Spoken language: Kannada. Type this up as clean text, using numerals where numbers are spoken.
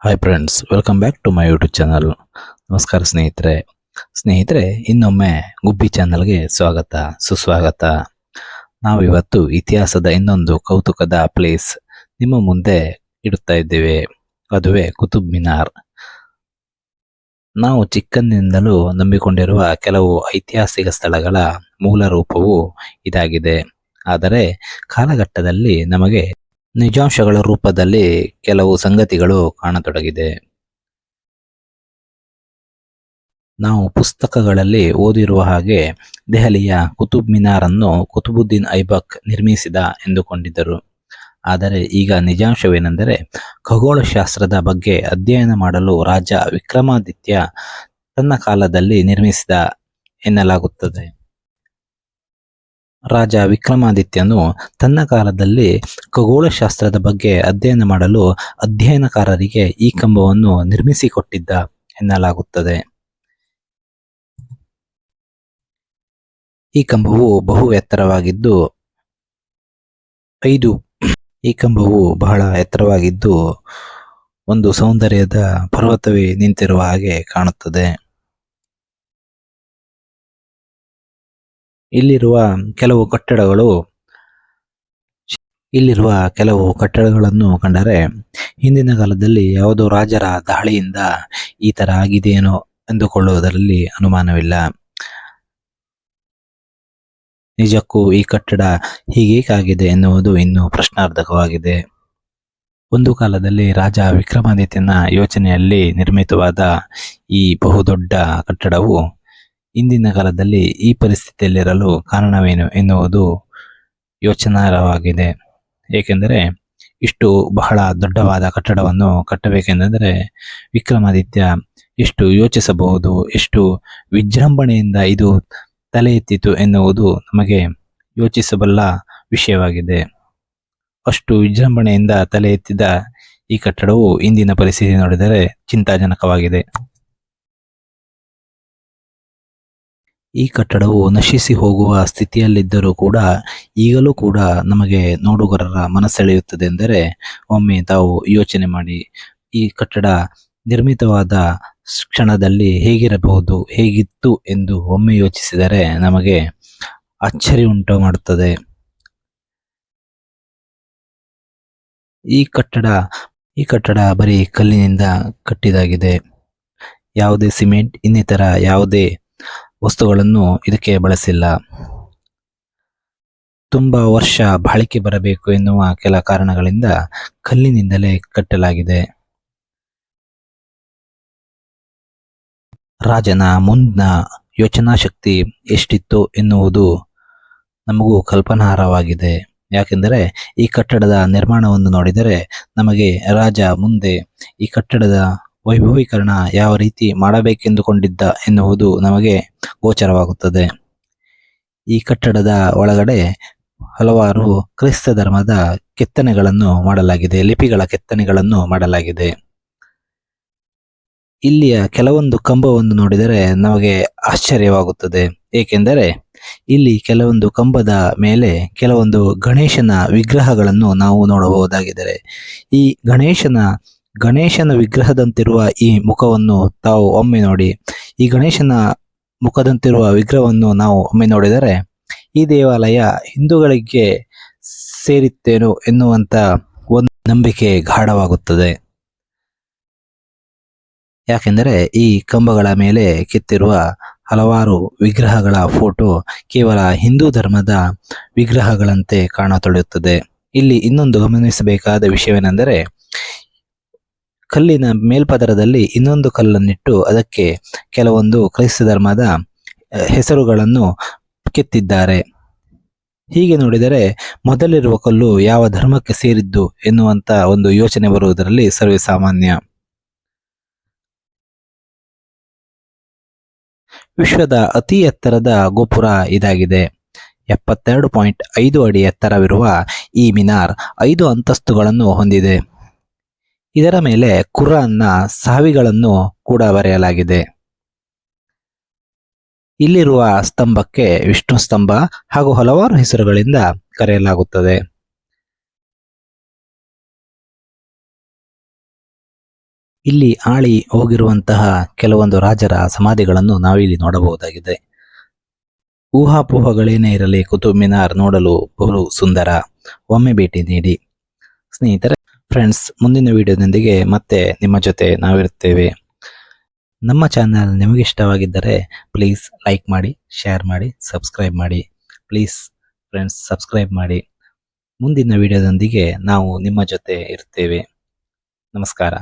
Hi friends, welcome back to my YouTube channel. ನಮಸ್ಕಾರ ಸ್ನೇಹಿತರೆ, ಇನ್ನೊಮ್ಮೆ ಗುಬ್ಬಿ ಚಾನಲ್ಗೆ ಸ್ವಾಗತ ಸುಸ್ವಾಗತ. ನಾವು ಇವತ್ತು ಇತಿಹಾಸದ ಇನ್ನೊಂದು ಕೌತುಕದ ಪ್ಲೇಸ್ ನಿಮ್ಮ ಮುಂದೆ ಇಡುತ್ತಾ ಇದ್ದೇವೆ. ಅದುವೇ ಕುತುಬ್ ಮಿನಾರ್. ನಾವು ಚಿಕ್ಕಂದಿನಿಂದಲೂ ನಂಬಿಕೊಂಡಿರುವ ಕೆಲವು ಐತಿಹಾಸಿಕ ಸ್ಥಳಗಳ ಮೂಲ ರೂಪವು ಇದಾಗಿದೆ. ಆದರೆ ಕಾಲಘಟ್ಟದಲ್ಲಿ ನಮಗೆ ನಿಜಾಂಶಗಳ ರೂಪದಲ್ಲಿ ಕೆಲವು ಸಂಗತಿಗಳು ಕಾಣತೊಡಗಿದೆ. ನಾವು ಪುಸ್ತಕಗಳಲ್ಲಿ ಓದಿರುವ ಹಾಗೆ ದೆಹಲಿಯ ಕುತುಬ್ ಮಿನಾರ್ ಅನ್ನು ಕುತುಬುದ್ದೀನ್ ಐಬಕ್ ನಿರ್ಮಿಸಿದ ಎಂದುಕೊಂಡಿದ್ದರು. ಆದರೆ ಈಗ ನಿಜಾಂಶವೇನೆಂದರೆ, ಖಗೋಳಶಾಸ್ತ್ರದ ಬಗ್ಗೆ ಅಧ್ಯಯನ ಮಾಡಲು ರಾಜ ವಿಕ್ರಮಾದಿತ್ಯ ತನ್ನ ಕಾಲದಲ್ಲಿ ನಿರ್ಮಿಸಿದ ಎನ್ನಲಾಗುತ್ತದೆ. ರಾಜ ವಿಕ್ರಮಾದಿತ್ಯನು ತನ್ನ ಕಾಲದಲ್ಲಿ ಖಗೋಳಶಾಸ್ತ್ರದ ಬಗ್ಗೆ ಅಧ್ಯಯನ ಮಾಡಲು ಅಧ್ಯಯನಕಾರರಿಗೆ ಈ ಕಂಬವನ್ನು ನಿರ್ಮಿಸಿಕೊಟ್ಟಿದ್ದ ಎನ್ನಲಾಗುತ್ತದೆ. ಈ ಕಂಬವು ಬಹು ಎತ್ತರವಾಗಿದ್ದು ಬಹಳ ಎತ್ತರವಾಗಿದ್ದು ಒಂದು ಸೌಂದರ್ಯದ ಪರ್ವತವೇ ನಿಂತಿರುವ ಹಾಗೆ ಕಾಣುತ್ತದೆ. ಇಲ್ಲಿರುವ ಕೆಲವು ಕಟ್ಟಡಗಳನ್ನು ಕಂಡರೆ ಹಿಂದಿನ ಕಾಲದಲ್ಲಿ ಯಾವುದೋ ರಾಜರ ದಾಳಿಯಿಂದ ಈ ತರ ಆಗಿದೆಯೇನೋ ಎಂದುಕೊಳ್ಳುವುದರಲ್ಲಿ ಅನುಮಾನವಿಲ್ಲ. ನಿಜಕ್ಕೂ ಈ ಕಟ್ಟಡ ಹೀಗೇಕಾಗಿದೆ ಎನ್ನುವುದು ಇನ್ನೂ ಪ್ರಶ್ನಾರ್ಥಕವಾಗಿದೆ. ಒಂದು ಕಾಲದಲ್ಲಿ ರಾಜ ವಿಕ್ರಮಾದಿತ್ಯನ ಯೋಚನೆಯಲ್ಲಿ ನಿರ್ಮಿತವಾದ ಈ ಬಹುದೊಡ್ಡ ಕಟ್ಟಡವು ಇಂದಿನ ಕಾಲದಲ್ಲಿ ಈ ಪರಿಸ್ಥಿತಿಯಲ್ಲಿರಲು ಕಾರಣವೇನು ಎನ್ನುವುದು ಯೋಚನಾರ್ಹವಾಗಿದೆ. ಏಕೆಂದರೆ ಇಷ್ಟು ಬಹಳ ದೊಡ್ಡವಾದ ಕಟ್ಟಡವನ್ನು ಕಟ್ಟಬೇಕೆಂದರೆ ವಿಕ್ರಮಾದಿತ್ಯ ಎಷ್ಟು ಯೋಚಿಸಬಹುದು, ಎಷ್ಟು ವಿಜೃಂಭಣೆಯಿಂದ ಇದು ತಲೆ ಎತ್ತಿತು ಎನ್ನುವುದು ನಮಗೆ ಯೋಚಿಸಬಲ್ಲ ವಿಷಯವಾಗಿದೆ. ಅಷ್ಟು ವಿಜೃಂಭಣೆಯಿಂದ ತಲೆ ಎತ್ತಿದ ಈ ಕಟ್ಟಡವು ಇಂದಿನ ಪರಿಸ್ಥಿತಿ ನೋಡಿದರೆ ಚಿಂತಾಜನಕವಾಗಿದೆ. ಈ ಕಟ್ಟಡವು ನಶಿಸಿ ಹೋಗುವ ಸ್ಥಿತಿಯಲ್ಲಿದ್ದರೂ ಕೂಡ ಈಗಲೂ ಕೂಡ ನಮಗೆ ನೋಡುಗರರ ಮನಸೆಳೆಯುತ್ತದೆ ಎಂದರೆ ಒಮ್ಮೆ ತಾವು ಯೋಚನೆ ಮಾಡಿ. ಈ ಕಟ್ಟಡ ನಿರ್ಮಿತವಾದ ಕ್ಷಣದಲ್ಲಿ ಹೇಗಿರಬಹುದು, ಹೇಗಿತ್ತು ಎಂದು ಒಮ್ಮೆ ಯೋಚಿಸಿದರೆ ನಮಗೆ ಅಚ್ಚರಿ ಉಂಟು ಮಾಡುತ್ತದೆ. ಈ ಕಟ್ಟಡ ಬರೀ ಕಲ್ಲಿನಿಂದ ಕಟ್ಟಿದಾಗಿದೆ. ಯಾವುದೇ ಸಿಮೆಂಟ್ ಇನ್ನಿತರ ಯಾವುದೇ ವಸ್ತುಗಳನ್ನು ಇದಕ್ಕೆ ಬಳಸಿಲ್ಲ. ತುಂಬಾ ವರ್ಷ ಬಾಳಿಕೆ ಬರಬೇಕು ಎನ್ನುವ ಕೆಲ ಕಾರಣಗಳಿಂದ ಕಲ್ಲಿನಿಂದಲೇ ಕಟ್ಟಲಾಗಿದೆ. ರಾಜನ ಮುನ್ನ ಯೋಚನಾ ಶಕ್ತಿ ಎಷ್ಟಿತ್ತು ಎನ್ನುವುದು ನಮಗೂ ಕಲ್ಪನಾರ್ಹವಾಗಿದೆ. ಯಾಕೆಂದರೆ ಈ ಕಟ್ಟಡದ ನಿರ್ಮಾಣವನ್ನು ನೋಡಿದರೆ ನಮಗೆ ರಾಜ ಮುಂದೆ ಈ ಕಟ್ಟಡದ ವೈಭವೀಕರಣ ಯಾವ ರೀತಿ ಮಾಡಬೇಕೆಂದುಕೊಂಡಿದ್ದ ಎನ್ನುವುದು ನಮಗೆ ಗೋಚರವಾಗುತ್ತದೆ. ಈ ಕಟ್ಟಡದ ಒಳಗಡೆ ಹಲವಾರು ಕ್ರೈಸ್ತ ಧರ್ಮದ ಕೆತ್ತನೆಗಳನ್ನು ಮಾಡಲಾಗಿದೆ, ಲಿಪಿಗಳ ಕೆತ್ತನೆಗಳನ್ನು ಮಾಡಲಾಗಿದೆ. ಇಲ್ಲಿಯ ಕೆಲವೊಂದು ಕಂಬವನ್ನು ನೋಡಿದರೆ ನಮಗೆ ಆಶ್ಚರ್ಯವಾಗುತ್ತದೆ. ಏಕೆಂದರೆ ಇಲ್ಲಿ ಕೆಲವೊಂದು ಕಂಬದ ಮೇಲೆ ಕೆಲವೊಂದು ಗಣೇಶನ ವಿಗ್ರಹಗಳನ್ನು ನಾವು ನೋಡಬಹುದಾಗಿದೆ. ಈ ಗಣೇಶನ ವಿಗ್ರಹದಂತಿರುವ ಈ ಮುಖವನ್ನು ತಾವು ಒಮ್ಮೆ ನೋಡಿ. ಈ ಗಣೇಶನ ಮುಖದಂತಿರುವ ವಿಗ್ರಹವನ್ನು ನಾವು ಒಮ್ಮೆ ನೋಡಿದರೆ ಈ ದೇವಾಲಯ ಹಿಂದೂಗಳಿಗೆ ಸೇರಿತ್ತೇನೋ ಎನ್ನುವಂತ ಒಂದು ನಂಬಿಕೆ ಗಾಢವಾಗುತ್ತದೆ. ಯಾಕೆಂದರೆ ಈ ಕಂಬಗಳ ಮೇಲೆ ಕೆತ್ತಿರುವ ಹಲವಾರು ವಿಗ್ರಹಗಳ ಫೋಟೋ ಕೇವಲ ಹಿಂದೂ ಧರ್ಮದ ವಿಗ್ರಹಗಳಂತೆ ಕಾಣತೊಡೆಯುತ್ತದೆ. ಇಲ್ಲಿ ಇನ್ನೊಂದು ಗಮನಿಸಬೇಕಾದ ವಿಷಯವೇನೆಂದರೆ, ಕಲ್ಲಿನ ಮೇಲ್ಪದರದಲ್ಲಿ ಇನ್ನೊಂದು ಕಲ್ಲನ್ನಿಟ್ಟು ಅದಕ್ಕೆ ಕೆಲವೊಂದು ಕ್ರೈಸ್ತ ಧರ್ಮದ ಹೆಸರುಗಳನ್ನು ಕೆತ್ತಿದ್ದಾರೆ. ಹೀಗೆ ನೋಡಿದರೆ ಮೊದಲಿರುವ ಕಲ್ಲು ಯಾವ ಧರ್ಮಕ್ಕೆ ಸೇರಿದ್ದು ಎನ್ನುವಂತ ಒಂದು ಯೋಚನೆ ಬರುವುದರಲ್ಲಿ ಸರ್ವೇ ಸಾಮಾನ್ಯ. ವಿಶ್ವದ ಅತಿ ಎತ್ತರದ ಗೋಪುರ ಇದಾಗಿದೆ. 72.5 ಅಡಿ ಎತ್ತರವಿರುವ ಈ ಮಿನಾರ್ 5 ಅಂತಸ್ತುಗಳನ್ನು ಹೊಂದಿದೆ. ಇದರ ಮೇಲೆ ಕುರಾನ್ನ ಸಾವಿಗಳನ್ನು ಕೂಡ ಬರೆಯಲಾಗಿದೆ. ಇಲ್ಲಿರುವ ಸ್ತಂಭಕ್ಕೆ ವಿಷ್ಣು ಸ್ತಂಭ ಹಾಗೂ ಹಲವಾರು ಹೆಸರುಗಳಿಂದ ಕರೆಯಲಾಗುತ್ತದೆ. ಇಲ್ಲಿ ಆಳಿ ಹೋಗಿರುವಂತಹ ಕೆಲವೊಂದು ರಾಜರ ಸಮಾಧಿಗಳನ್ನು ನಾವಿಲ್ಲಿ ನೋಡಬಹುದಾಗಿದೆ. ಊಹಾಪೋಹಗಳೇನೇ ಇರಲಿ, ಕುತುಬ್ ಮಿನಾರ್ ನೋಡಲು ಬಹು ಸುಂದರ. ಒಮ್ಮೆ ಭೇಟಿ ನೀಡಿ. ಸ್ನೇಹಿತರೆ, ಫ್ರೆಂಡ್ಸ್, ಮುಂದಿನ ವಿಡಿಯೋದೊಂದಿಗೆ ಮತ್ತೆ ನಿಮ್ಮ ಜೊತೆ ನಾವಿರುತ್ತೇವೆ. ನಮ್ಮ ಚಾನಲ್ ನಿಮಗೆ ಇಷ್ಟವಾಗಿದ್ದರೆ ಪ್ಲೀಸ್ ಲೈಕ್ ಮಾಡಿ, ಶೇರ್ ಮಾಡಿ, ಸಬ್ಸ್ಕ್ರೈಬ್ ಮಾಡಿ. ಪ್ಲೀಸ್ ಫ್ರೆಂಡ್ಸ್, ಸಬ್ಸ್ಕ್ರೈಬ್ ಮಾಡಿ. ಮುಂದಿನ ವಿಡಿಯೋದೊಂದಿಗೆ ನಾವು ನಿಮ್ಮ ಜೊತೆ ಇರ್ತೇವೆ. ನಮಸ್ಕಾರ.